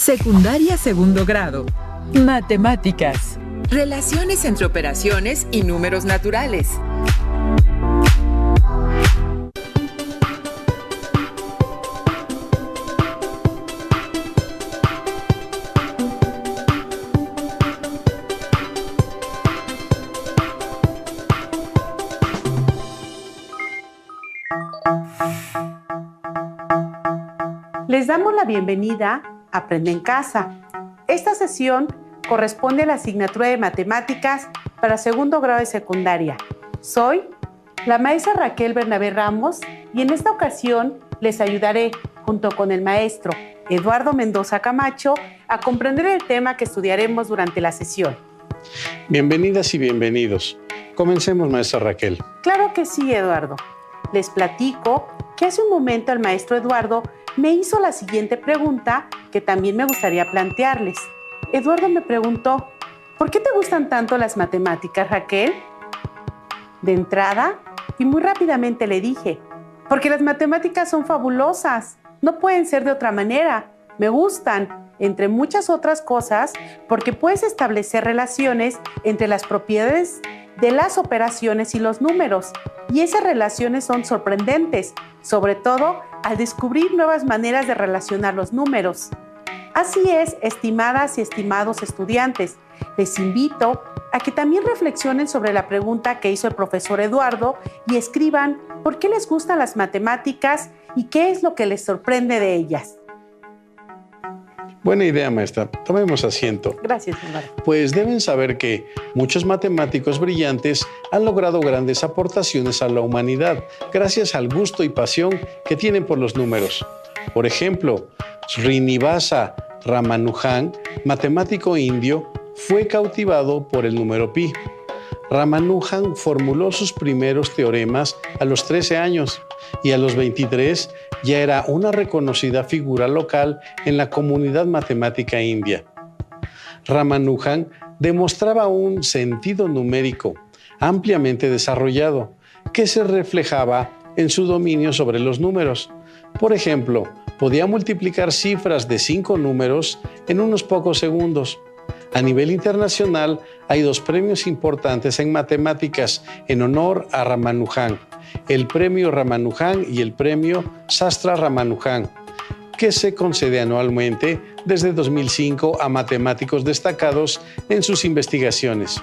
Secundaria segundo grado. Matemáticas. Relaciones entre operaciones y números naturales. Les damos la bienvenida a Aprende en Casa. Esta sesión corresponde a la asignatura de Matemáticas para segundo grado de secundaria. Soy la maestra Raquel Bernabé Ramos y en esta ocasión les ayudaré, junto con el maestro Eduardo Mendoza Camacho, a comprender el tema que estudiaremos durante la sesión. Bienvenidas y bienvenidos. Comencemos, maestra Raquel. Claro que sí, Eduardo. Les platico que hace un momento el maestro Eduardo me hizo la siguiente pregunta que también me gustaría plantearles. Eduardo me preguntó, ¿por qué te gustan tanto las matemáticas, Raquel? De entrada, y muy rápidamente le dije, porque las matemáticas son fabulosas, no pueden ser de otra manera. Me gustan, entre muchas otras cosas, porque puedes establecer relaciones entre las propiedades de las operaciones y los números. Y esas relaciones son sorprendentes, sobre todo al descubrir nuevas maneras de relacionar los números. Así es, estimadas y estimados estudiantes, les invito a que también reflexionen sobre la pregunta que hizo el profesor Eduardo y escriban por qué les gustan las matemáticas y qué es lo que les sorprende de ellas. Buena idea, maestra. Tomemos asiento. Gracias, Eduardo. Pues deben saber que muchos matemáticos brillantes han logrado grandes aportaciones a la humanidad gracias al gusto y pasión que tienen por los números. Por ejemplo, Srinivasa Ramanujan, matemático indio, fue cautivado por el número pi. Ramanujan formuló sus primeros teoremas a los 13 años y a los 23 ya era una reconocida figura local en la comunidad matemática india. Ramanujan demostraba un sentido numérico ampliamente desarrollado que se reflejaba en su dominio sobre los números. Por ejemplo, podía multiplicar cifras de 5 números en unos pocos segundos. A nivel internacional, hay 2 premios importantes en matemáticas en honor a Ramanujan: el Premio Ramanujan y el Premio Sastra Ramanujan, que se concede anualmente desde 2005 a matemáticos destacados en sus investigaciones.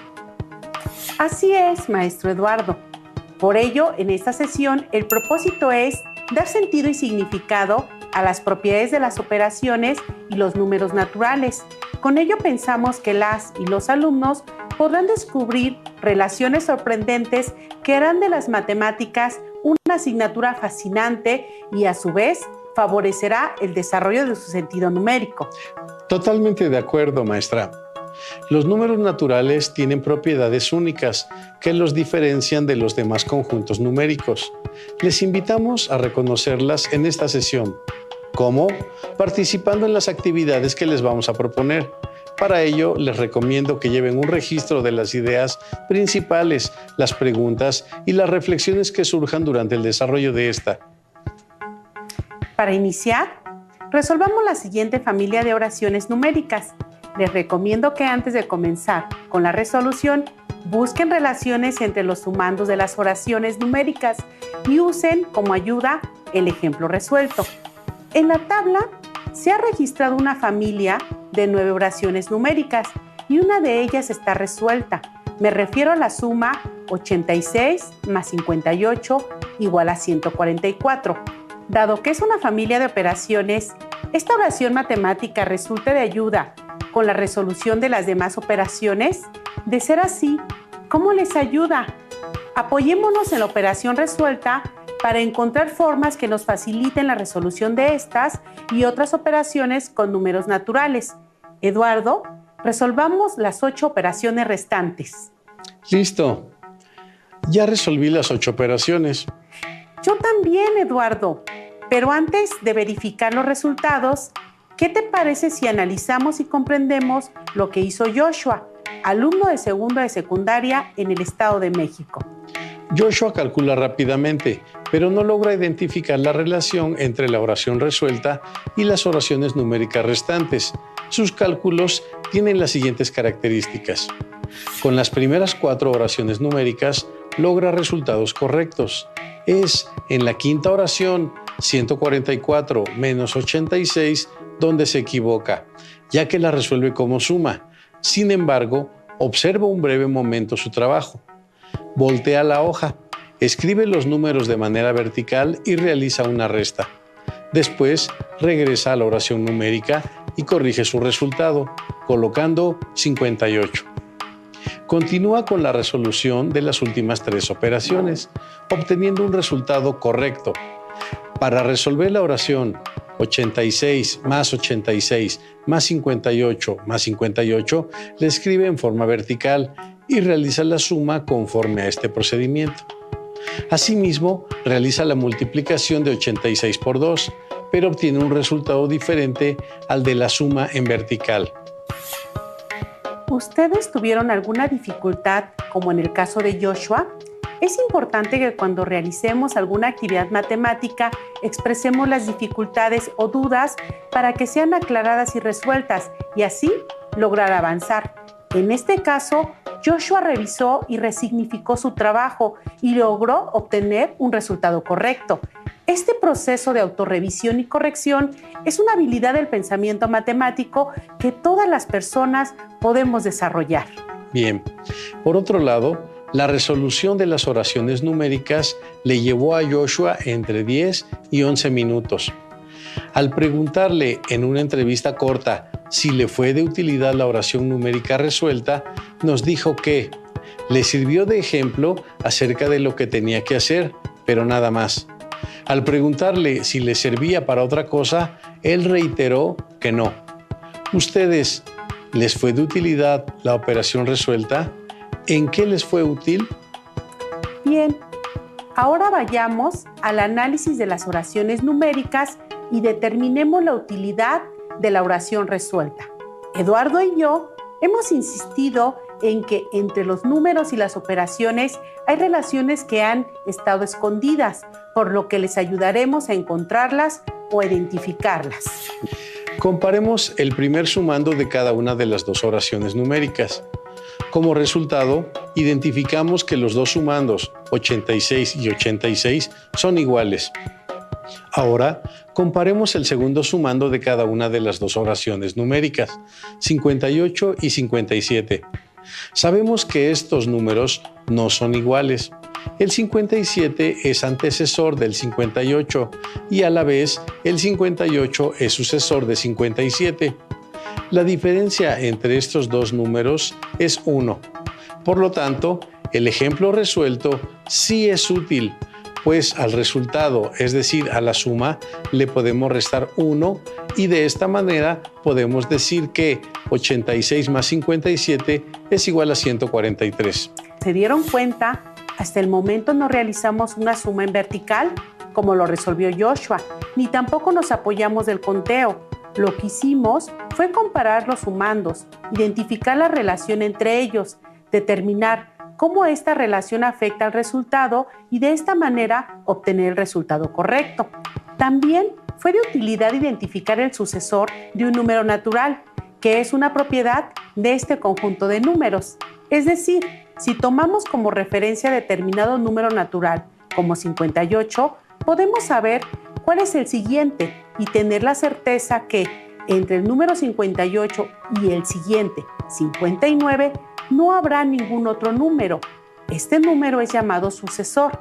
Así es, maestro Eduardo. Por ello, en esta sesión, el propósito es dar sentido y significado a las propiedades de las operaciones y los números naturales. Con ello pensamos que las y los alumnos podrán descubrir relaciones sorprendentes que harán de las matemáticas una asignatura fascinante y a su vez favorecerá el desarrollo de su sentido numérico. Totalmente de acuerdo, maestra. Los números naturales tienen propiedades únicas que los diferencian de los demás conjuntos numéricos. Les invitamos a reconocerlas en esta sesión. ¿Cómo? Participando en las actividades que les vamos a proponer. Para ello, les recomiendo que lleven un registro de las ideas principales, las preguntas y las reflexiones que surjan durante el desarrollo de esta. Para iniciar, resolvamos la siguiente familia de oraciones numéricas. Les recomiendo que antes de comenzar con la resolución, busquen relaciones entre los sumandos de las oraciones numéricas y usen como ayuda el ejemplo resuelto. En la tabla se ha registrado una familia de 9 oraciones numéricas y una de ellas está resuelta. Me refiero a la suma 86 más 58 igual a 144. Dado que es una familia de operaciones, esta oración matemática resulta de ayuda con la resolución de las demás operaciones. De ser así, ¿cómo les ayuda? Apoyémonos en la operación resuelta para encontrar formas que nos faciliten la resolución de estas y otras operaciones con números naturales. Eduardo, resolvamos las 8 operaciones restantes. Listo. Ya resolví las 8 operaciones. Yo también, Eduardo. Pero antes de verificar los resultados, ¿qué te parece si analizamos y comprendemos lo que hizo Joshua, alumno de segundo de secundaria en el Estado de México? Joshua calcula rápidamente, pero no logra identificar la relación entre la oración resuelta y las oraciones numéricas restantes. Sus cálculos tienen las siguientes características. Con las primeras 4 oraciones numéricas logra resultados correctos. Es en la quinta oración, 144 menos 86, donde se equivoca, ya que la resuelve como suma. Sin embargo, observa un breve momento su trabajo. Voltea la hoja, escribe los números de manera vertical y realiza una resta. Después, regresa a la oración numérica y corrige su resultado, colocando 58. Continúa con la resolución de las últimas 3 operaciones, obteniendo un resultado correcto. Para resolver la oración 86 más 86 más 58 más 58, le escribe en forma vertical y realiza la suma conforme a este procedimiento. Asimismo, realiza la multiplicación de 86 por 2, pero obtiene un resultado diferente al de la suma en vertical. ¿Ustedes tuvieron alguna dificultad, como en el caso de Joshua? Es importante que cuando realicemos alguna actividad matemática expresemos las dificultades o dudas para que sean aclaradas y resueltas y así lograr avanzar. En este caso, Joshua revisó y resignificó su trabajo y logró obtener un resultado correcto. Este proceso de autorrevisión y corrección es una habilidad del pensamiento matemático que todas las personas podemos desarrollar. Bien, por otro lado, la resolución de las oraciones numéricas le llevó a Joshua entre 10 y 11 minutos. Al preguntarle en una entrevista corta si le fue de utilidad la oración numérica resuelta, nos dijo que le sirvió de ejemplo acerca de lo que tenía que hacer, pero nada más. Al preguntarle si le servía para otra cosa, él reiteró que no. ¿Ustedes les fue de utilidad la operación resuelta? ¿En qué les fue útil? Bien, ahora vayamos al análisis de las oraciones numéricas y determinemos la utilidad de la oración resuelta. Eduardo y yo hemos insistido en que entre los números y las operaciones hay relaciones que han estado escondidas, por lo que les ayudaremos a encontrarlas o identificarlas. Comparemos el primer sumando de cada una de las 2 oraciones numéricas. Como resultado, identificamos que los 2 sumandos, 86 y 86, son iguales. Ahora, comparemos el segundo sumando de cada una de las 2 oraciones numéricas, 58 y 57. Sabemos que estos números no son iguales. El 57 es antecesor del 58 y a la vez el 58 es sucesor de 57. La diferencia entre estos 2 números es 1. Por lo tanto, el ejemplo resuelto sí es útil, pues al resultado, es decir, a la suma, le podemos restar 1 y de esta manera podemos decir que 86 más 57 es igual a 143. ¿Se dieron cuenta? Hasta el momento no realizamos una suma en vertical, como lo resolvió Joshua, ni tampoco nos apoyamos del conteo. Lo que hicimos fue comparar los sumandos, identificar la relación entre ellos, determinar cómo esta relación afecta al resultado y de esta manera obtener el resultado correcto. También fue de utilidad identificar el sucesor de un número natural, que es una propiedad de este conjunto de números. Es decir, si tomamos como referencia determinado número natural, como 58, podemos saber cuál es el siguiente y tener la certeza que entre el número 58 y el siguiente, 59, no habrá ningún otro número. Este número es llamado sucesor.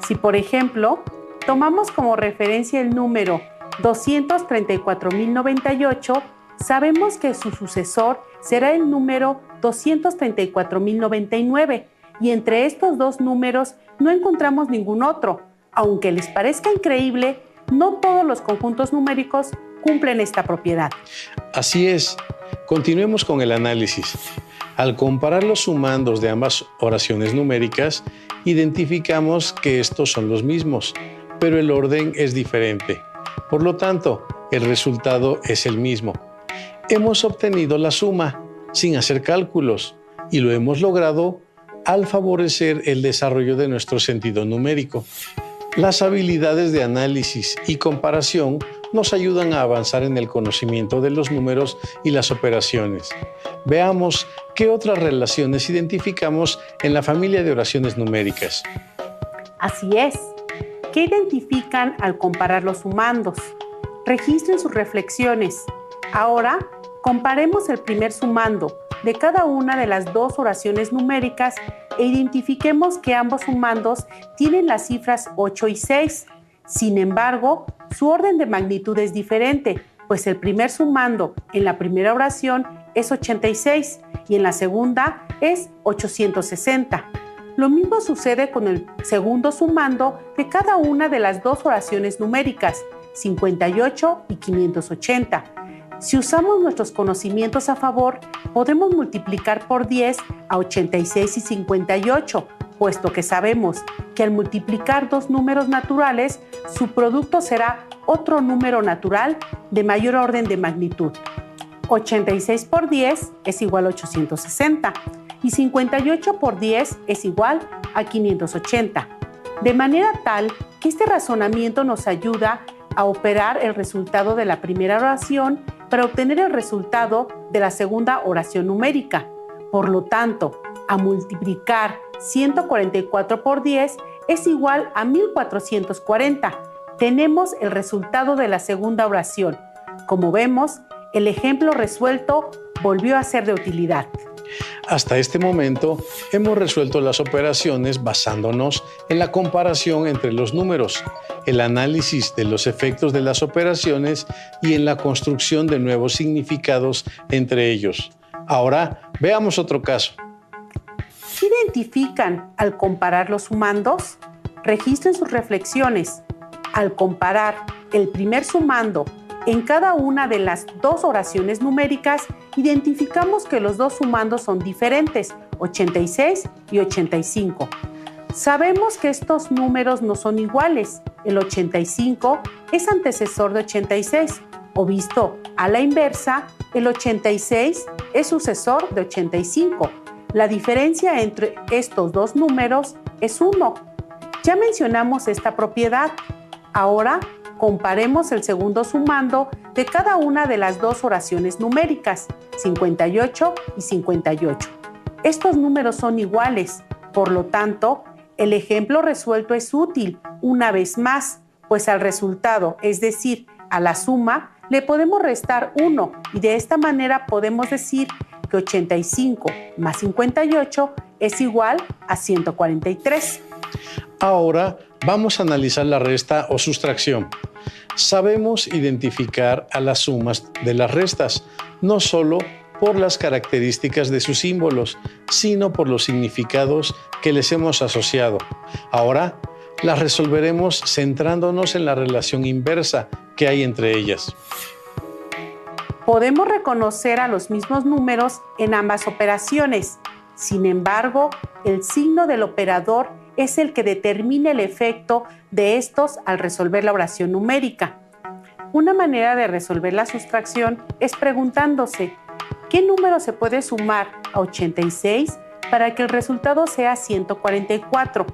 Si, por ejemplo, tomamos como referencia el número 234.098, sabemos que su sucesor será el número 234.099 y entre estos 2 números no encontramos ningún otro. Aunque les parezca increíble, no todos los conjuntos numéricos cumplen esta propiedad. Así es. Continuemos con el análisis. Al comparar los sumandos de ambas oraciones numéricas, identificamos que estos son los mismos, pero el orden es diferente. Por lo tanto, el resultado es el mismo. Hemos obtenido la suma sin hacer cálculos y lo hemos logrado al favorecer el desarrollo de nuestro sentido numérico. Las habilidades de análisis y comparación nos ayudan a avanzar en el conocimiento de los números y las operaciones. Veamos qué otras relaciones identificamos en la familia de oraciones numéricas. Así es. ¿Qué identifican al comparar los sumandos? Registren sus reflexiones. Ahora, comparemos el primer sumando de cada una de las dos oraciones numéricas e identifiquemos que ambos sumandos tienen las cifras 8 y 6. Sin embargo, su orden de magnitud es diferente, pues el primer sumando en la primera oración es 86 y en la segunda es 860. Lo mismo sucede con el segundo sumando de cada una de las dos oraciones numéricas, 58 y 580. Si usamos nuestros conocimientos a favor, podremos multiplicar por 10 a 86 y 58, puesto que sabemos que al multiplicar dos números naturales, su producto será otro número natural de mayor orden de magnitud. 86 por 10 es igual a 860 y 58 por 10 es igual a 580. De manera tal que este razonamiento nos ayuda a operar el resultado de la primera oración para obtener el resultado de la segunda oración numérica. Por lo tanto, a multiplicar 144 por 10 es igual a 1440. Tenemos el resultado de la segunda oración. Como vemos, el ejemplo resuelto volvió a ser de utilidad. Hasta este momento hemos resuelto las operaciones basándonos en la comparación entre los números, el análisis de los efectos de las operaciones y en la construcción de nuevos significados entre ellos. Ahora veamos otro caso. ¿Qué identifican al comparar los sumandos? Registren sus reflexiones. Al comparar el primer sumando en cada una de las dos oraciones numéricas, identificamos que los dos sumandos son diferentes, 86 y 85. Sabemos que estos números no son iguales. El 85 es antecesor de 86, o visto a la inversa, el 86 es sucesor de 85. La diferencia entre estos dos números es 1. Ya mencionamos esta propiedad. Ahora, comparemos el segundo sumando de cada una de las dos oraciones numéricas, 58 y 58. Estos números son iguales, por lo tanto, el ejemplo resuelto es útil una vez más, pues al resultado, es decir, a la suma, le podemos restar 1 y de esta manera podemos decir que 85 más 58 es igual a 143. Ahora vamos a analizar la resta o sustracción. Sabemos identificar a las sumas de las restas, no solo por las características de sus símbolos, sino por los significados que les hemos asociado. Ahora las resolveremos centrándonos en la relación inversa que hay entre ellas. Podemos reconocer a los mismos números en ambas operaciones. Sin embargo, el signo del operador es el que determina el efecto de estos al resolver la oración numérica. Una manera de resolver la sustracción es preguntándose, ¿qué número se puede sumar a 86 para que el resultado sea 144?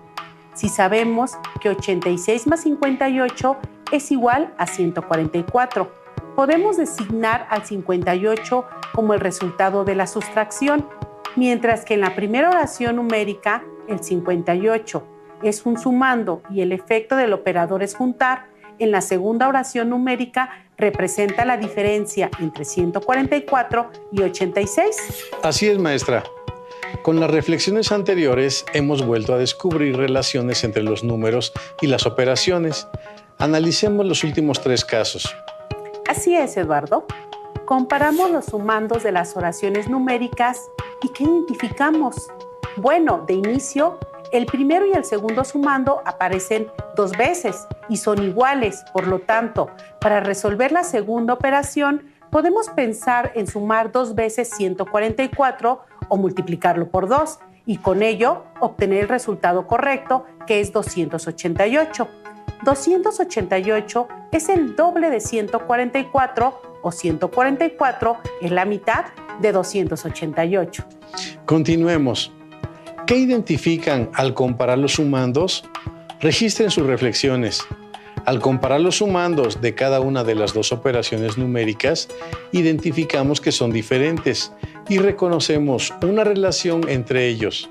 Si sabemos que 86 más 58 es igual a 144, podemos designar al 58 como el resultado de la sustracción, mientras que en la primera oración numérica, el 58 es un sumando y el efecto del operador es juntar, en la segunda oración numérica representa la diferencia entre 144 y 86. Así es, maestra. Con las reflexiones anteriores hemos vuelto a descubrir relaciones entre los números y las operaciones. Analicemos los últimos 3 casos. Así es, Eduardo. Comparamos los sumandos de las oraciones numéricas y ¿qué identificamos? Bueno, de inicio, el primero y el segundo sumando aparecen 2 veces y son iguales. Por lo tanto, para resolver la segunda operación, podemos pensar en sumar 2 veces 144 o multiplicarlo por 2 y con ello obtener el resultado correcto, que es 288. 288 es el doble de 144 o 144 es la mitad de 288. Continuemos. ¿Qué identifican al comparar los sumandos? Registren sus reflexiones. Al comparar los sumandos de cada una de las dos operaciones numéricas, identificamos que son diferentes y reconocemos una relación entre ellos.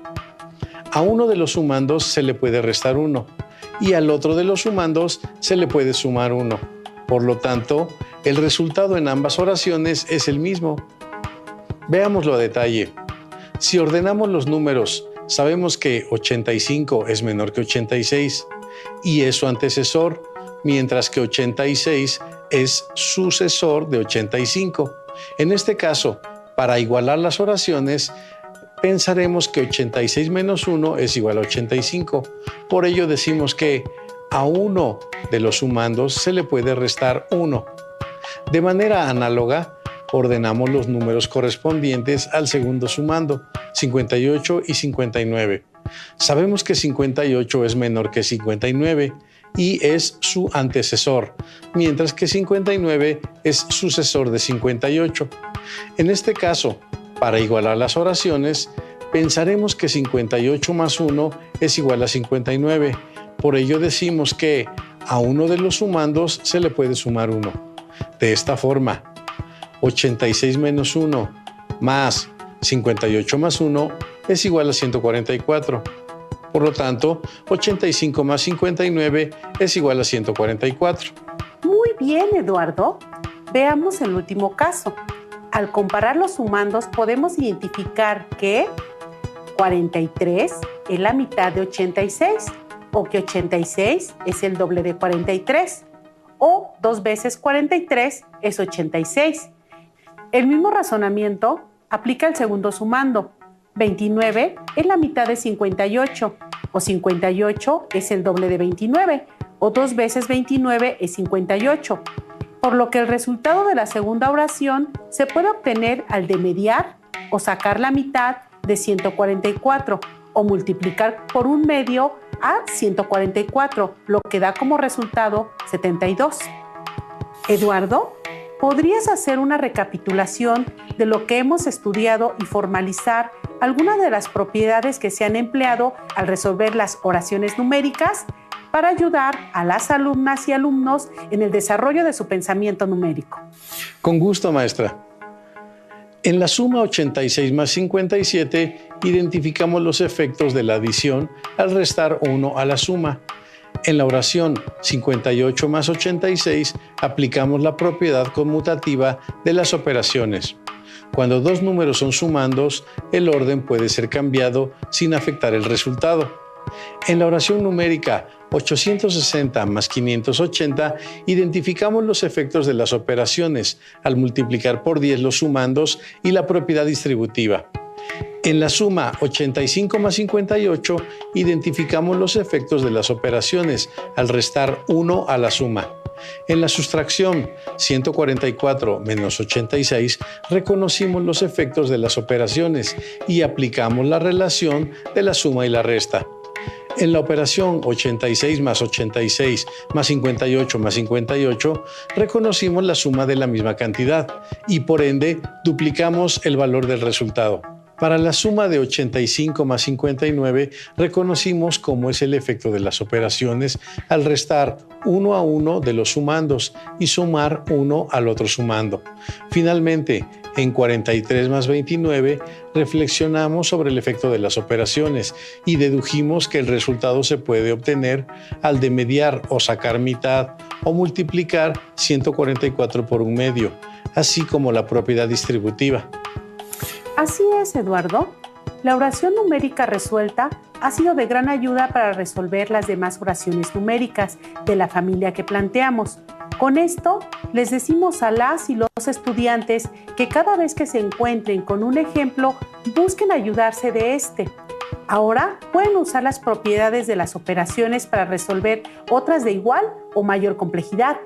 A uno de los sumandos se le puede restar 1 y al otro de los sumandos se le puede sumar 1. Por lo tanto, el resultado en ambas oraciones es el mismo. Veámoslo a detalle. Si ordenamos los números, sabemos que 85 es menor que 86 y es su antecesor, mientras que 86 es sucesor de 85. En este caso, para igualar las oraciones, pensaremos que 86 menos 1 es igual a 85. Por ello decimos que a uno de los sumandos se le puede restar 1. De manera análoga, ordenamos los números correspondientes al segundo sumando, 58 y 59. Sabemos que 58 es menor que 59 y es su antecesor, mientras que 59 es sucesor de 58. En este caso, para igualar las oraciones, pensaremos que 58 más 1 es igual a 59. Por ello decimos que a uno de los sumandos se le puede sumar 1. De esta forma, 86 menos 1 más 58 más 1 es igual a 144. Por lo tanto, 85 más 59 es igual a 144. Muy bien, Eduardo. Veamos el último caso. Al comparar los sumandos podemos identificar que 43 es la mitad de 86 o que 86 es el doble de 43 o 2 veces 43 es 86. El mismo razonamiento aplica al segundo sumando. 29 es la mitad de 58 o 58 es el doble de 29 o 2 veces 29 es 58. Por lo que el resultado de la segunda oración se puede obtener al demediar o sacar la mitad de 144 o multiplicar por 1/2 a 144, lo que da como resultado 72. Eduardo, ¿podrías hacer una recapitulación de lo que hemos estudiado y formalizar algunas de las propiedades que se han empleado al resolver las oraciones numéricas para ayudar a las alumnas y alumnos en el desarrollo de su pensamiento numérico? Con gusto, maestra. En la suma 86 más 57, identificamos los efectos de la adición al restar 1 a la suma. En la oración 58 más 86, aplicamos la propiedad conmutativa de las operaciones. Cuando dos números son sumandos, el orden puede ser cambiado sin afectar el resultado. En la oración numérica 860 más 580, identificamos los efectos de las operaciones al multiplicar por 10 los sumandos y la propiedad distributiva. En la suma 85 más 58, identificamos los efectos de las operaciones al restar 1 a la suma. En la sustracción 144 menos 86, reconocimos los efectos de las operaciones y aplicamos la relación de la suma y la resta. En la operación 86 más 86 más 58 más 58, reconocimos la suma de la misma cantidad y por ende duplicamos el valor del resultado. Para la suma de 85 más 59, reconocimos cómo es el efecto de las operaciones al restar 1 a 1 de los sumandos y sumar 1 al otro sumando. Finalmente, en 43 más 29, reflexionamos sobre el efecto de las operaciones y dedujimos que el resultado se puede obtener al demediar o sacar mitad o multiplicar 144 por 1/2, así como la propiedad distributiva. Así es, Eduardo. La oración numérica resuelta ha sido de gran ayuda para resolver las demás oraciones numéricas de la familia que planteamos. Con esto, les decimos a las y los estudiantes que cada vez que se encuentren con un ejemplo, busquen ayudarse de este. Ahora pueden usar las propiedades de las operaciones para resolver otras de igual o mayor complejidad.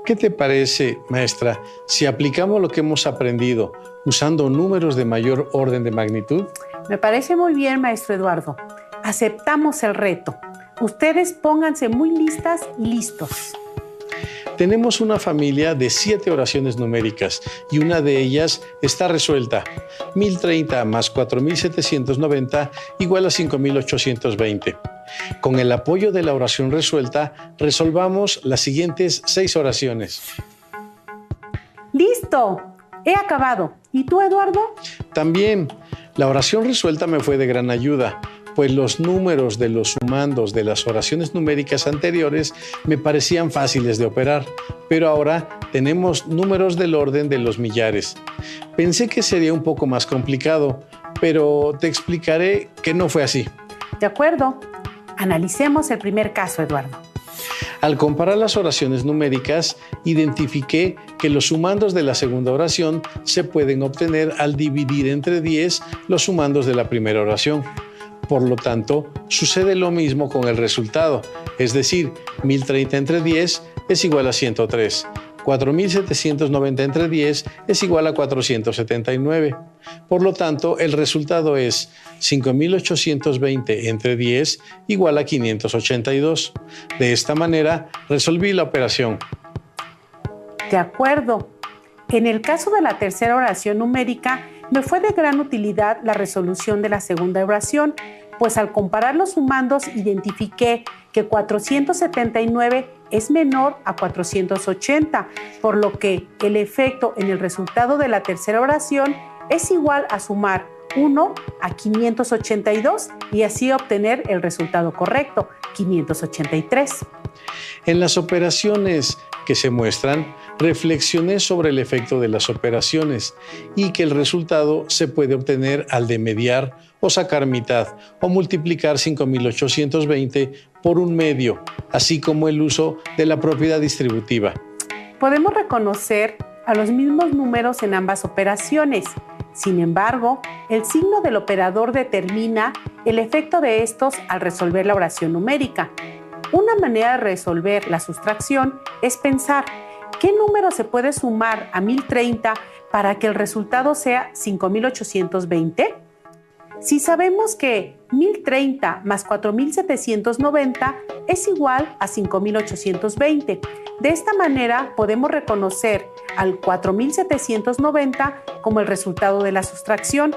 ¿Qué te parece, maestra, si aplicamos lo que hemos aprendido usando números de mayor orden de magnitud? Me parece muy bien, maestro Eduardo. Aceptamos el reto. Ustedes pónganse muy listas y listos. Tenemos una familia de 7 oraciones numéricas y una de ellas está resuelta. 1030 más 4790 igual a 5820. Con el apoyo de la oración resuelta, resolvamos las siguientes 6 oraciones. ¡Listo! He acabado. ¿Y tú, Eduardo? También, la oración resuelta me fue de gran ayuda, pues los números de los sumandos de las oraciones numéricas anteriores me parecían fáciles de operar, pero ahora tenemos números del orden de los millares. Pensé que sería un poco más complicado, pero te explicaré que no fue así. De acuerdo. Analicemos el primer caso, Eduardo. Al comparar las oraciones numéricas, identifiqué que los sumandos de la segunda oración se pueden obtener al dividir entre 10 los sumandos de la primera oración. Por lo tanto, sucede lo mismo con el resultado, es decir, 1030 entre 10 es igual a 103. 4.790 entre 10 es igual a 479. Por lo tanto, el resultado es 5.820 entre 10 igual a 582. De esta manera, resolví la operación. De acuerdo. En el caso de la tercera oración numérica, me fue de gran utilidad la resolución de la segunda oración, pues al comparar los sumandos identifiqué que 479 es menor a 480, por lo que el efecto en el resultado de la tercera oración es igual a sumar 1 a 582 y así obtener el resultado correcto, 583. En las operaciones que se muestran, reflexioné sobre el efecto de las operaciones y que el resultado se puede obtener al de mediar o sacar mitad o multiplicar 5.820 por un medio, así como el uso de la propiedad distributiva. Podemos reconocer a los mismos números en ambas operaciones. Sin embargo, el signo del operador determina el efecto de estos al resolver la oración numérica. Una manera de resolver la sustracción es pensar ¿qué número se puede sumar a 1030 para que el resultado sea 5820? Si sabemos que 1030 más 4790 es igual a 5820, de esta manera podemos reconocer al 4790 como el resultado de la sustracción,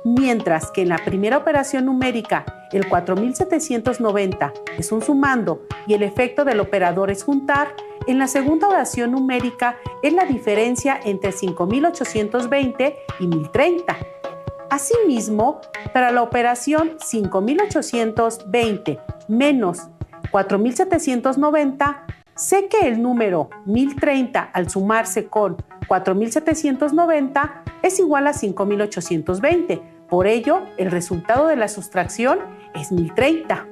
mientras que en la primera operación numérica el 4790 es un sumando y el efecto del operador es juntar, en la segunda oración numérica es la diferencia entre 5820 y 1030. Asimismo, para la operación 5820 menos 4790, sé que el número 1030 al sumarse con 4790 es igual a 5820. Por ello, el resultado de la sustracción es 1030.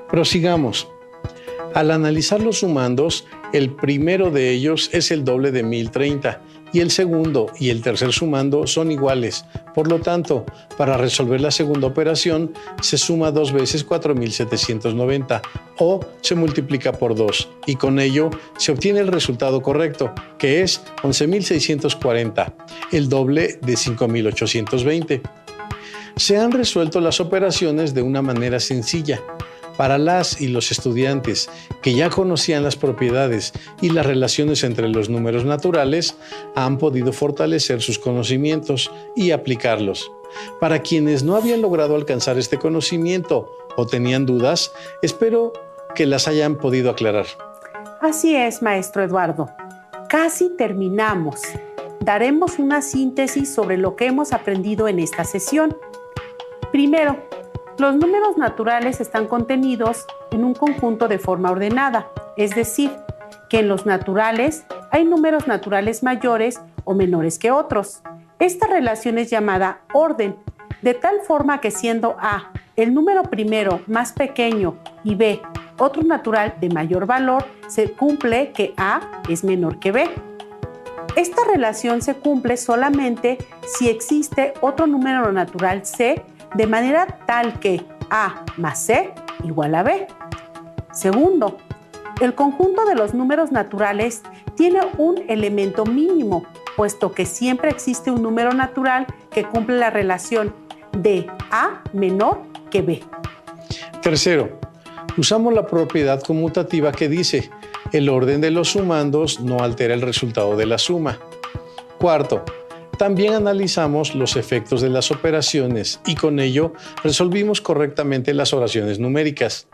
Prosigamos. Al analizar los sumandos, el primero de ellos es el doble de 1030 y el segundo y el tercer sumando son iguales. Por lo tanto, para resolver la segunda operación, se suma 2 veces 4790 o se multiplica por 2 y con ello se obtiene el resultado correcto, que es 11.640, el doble de 5.820. Se han resuelto las operaciones de una manera sencilla. Para las y los estudiantes que ya conocían las propiedades y las relaciones entre los números naturales, han podido fortalecer sus conocimientos y aplicarlos. Para quienes no habían logrado alcanzar este conocimiento o tenían dudas, espero que las hayan podido aclarar. Así es, maestro Eduardo. Casi terminamos. Daremos una síntesis sobre lo que hemos aprendido en esta sesión. Primero, los números naturales están contenidos en un conjunto de forma ordenada, es decir, que en los naturales hay números naturales mayores o menores que otros. Esta relación es llamada orden, de tal forma que siendo A el número primero más pequeño y B otro natural de mayor valor, se cumple que A es menor que B. Esta relación se cumple solamente si existe otro número natural C de manera tal que A más C igual a B. Segundo, el conjunto de los números naturales tiene un elemento mínimo, puesto que siempre existe un número natural que cumple la relación de A menor que B. Tercero, usamos la propiedad conmutativa que dice: el orden de los sumandos no altera el resultado de la suma. Cuarto, También analizamos los efectos de las operaciones y con ello resolvimos correctamente las oraciones numéricas.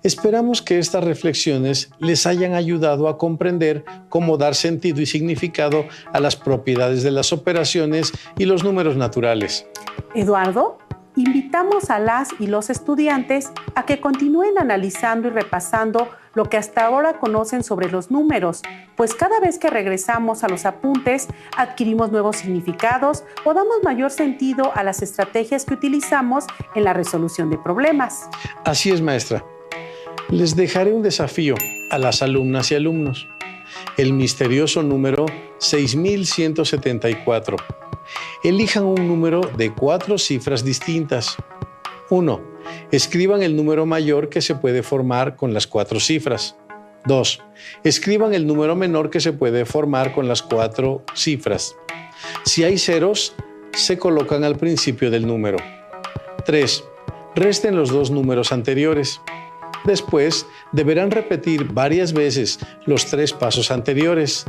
Esperamos que estas reflexiones les hayan ayudado a comprender cómo dar sentido y significado a las propiedades de las operaciones y los números naturales. Eduardo, invitamos a las y los estudiantes a que continúen analizando y repasando lo que hasta ahora conocen sobre los números, pues cada vez que regresamos a los apuntes adquirimos nuevos significados o damos mayor sentido a las estrategias que utilizamos en la resolución de problemas. Así es, maestra. Les dejaré un desafío a las alumnas y alumnos. El misterioso número 6174. Elijan un número de 4 cifras distintas. 1. Escriban el número mayor que se puede formar con las 4 cifras. 2. Escriban el número menor que se puede formar con las 4 cifras. Si hay ceros, se colocan al principio del número. 3. Resten los 2 números anteriores. Después, deberán repetir varias veces los 3 pasos anteriores,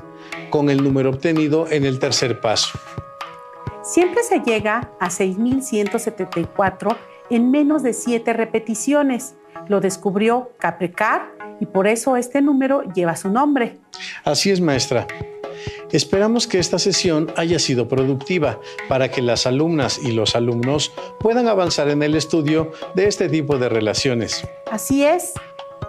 con el número obtenido en el tercer paso. Siempre se llega a 6174 en menos de 7 repeticiones. Lo descubrió Caprecart y por eso este número lleva su nombre. Así es, maestra. Esperamos que esta sesión haya sido productiva para que las alumnas y los alumnos puedan avanzar en el estudio de este tipo de relaciones. Así es.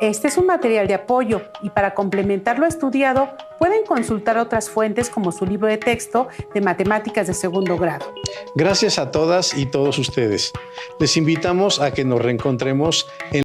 Este es un material de apoyo y para complementar lo estudiado pueden consultar otras fuentes como su libro de texto de matemáticas de segundo grado. Gracias a todas y todos ustedes. Les invitamos a que nos reencontremos en